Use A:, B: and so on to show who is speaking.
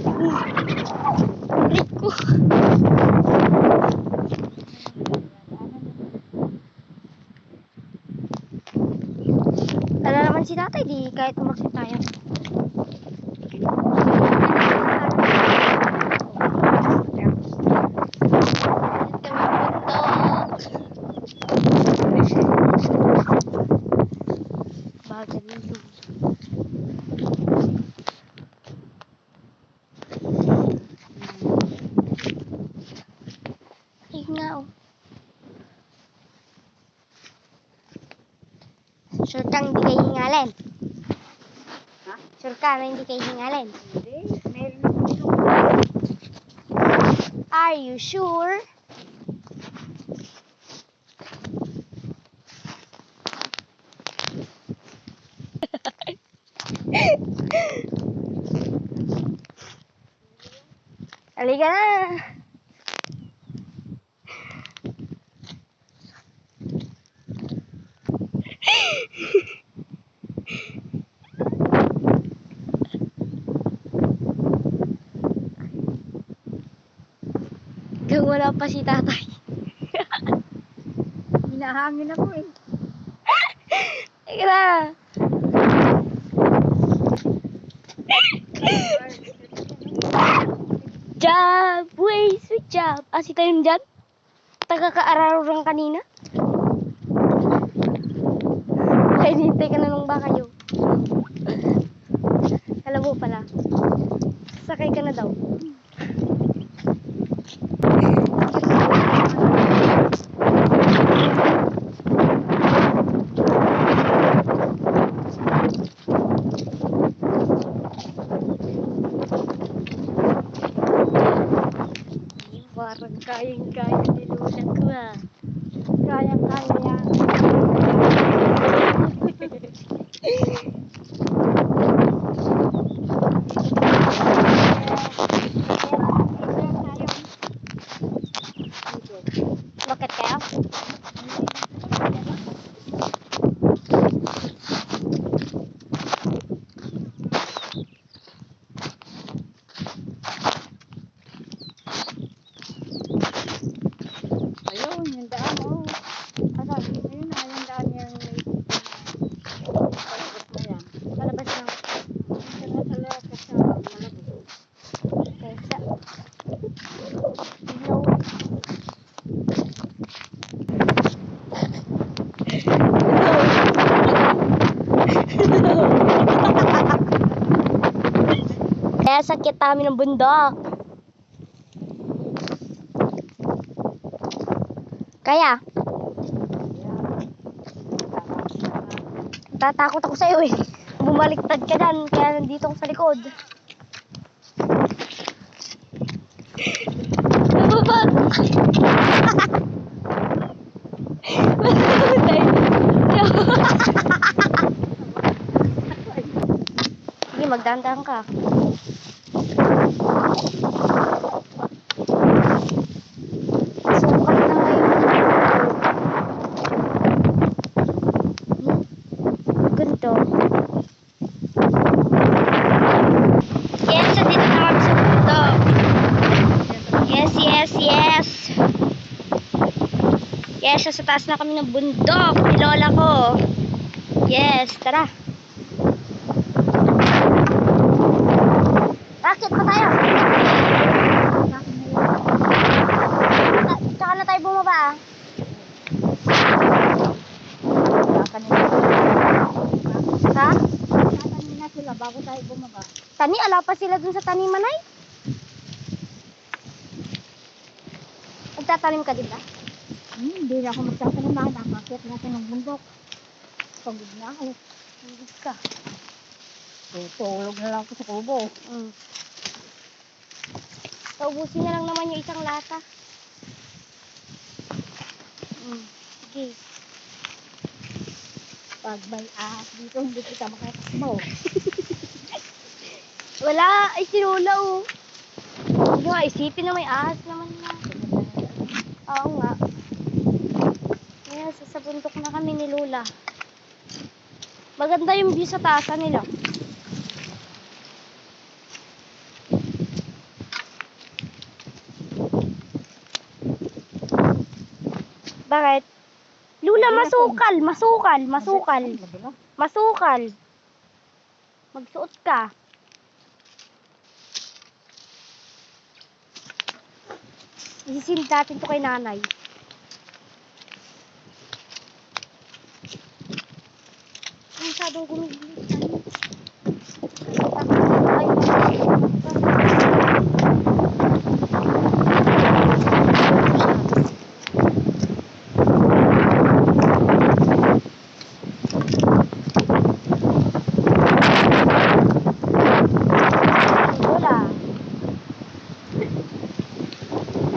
A: Break ko. Wala naman si tatay, di kahit umakit tayo. Bagal nito. Ay nga oh. Sure kang hindi kayo hingalin?
B: Ha?
A: Sure ka na hindi kayo hingalin?
B: Hindi, meron akong ilong.
A: Are you sure? Halika na. Kung wala pa si tatay.
B: Hinahangin ako eh.
A: Halika na. Job! Wait, sweet job. Ah, si tayo dyan? Taga-kaararo kanina? Ay, nintay ka na nung baka yun. Alam mo pala. Sakay ka na daw. Parang kayang-kaya ni Lola ko ah.
B: Kayang-kaya yan.
A: Bakit kaya?
B: Ayun, yung daan oh.
A: Asan?
B: Ayun na, yung daan yung palabas na yan.
A: Palabas na.
B: Sa sa malabas.
A: Kaysa.
B: Ilaw.
A: Kaya sakit kami ng bundok. Kaya, tatakot ako sa'yo eh. Bumaliktad ka dyan, kaya nandito ako sa likod. Nababag! Sige, magdahan-dahan ka. Sukat na ngayon. Ganito. Yes, dito na kami sa bundok. Yes, yes, yes. Yes, sa taas na kami ng bundok ni Lola ko. Yes, tara. Rakit pa tayo. Tsaka na tayo bumaba ah. Ha?
B: Tatanin na sila bago tayo bumaba.
A: Tani, ala pa sila dun sa taniman ay. Magtatanim ka din ba?
B: Hindi na ako magtatanim na. Nakakit natin ng bundok. Pagod na ako.
A: Hindi ka.
B: Tutulog na lang ako sa kubo.
A: Paubusin na lang naman yung isang lata. Sige.
B: Pag may ahas dito, hindi kita makatakbo.
A: Wala, ay si Lola oh. Hindi nga, isipin na may ahas naman na. Oo nga. Kaya sa bundok na kami ni Lola. Maganda yung view sa taasan nila. Bakit? Lula, masukal, masukal, masukal.
B: Madalo.
A: Masukal. Magsuot ka. Isisin natin to kay nanay. Masyadong gumigil. Ay.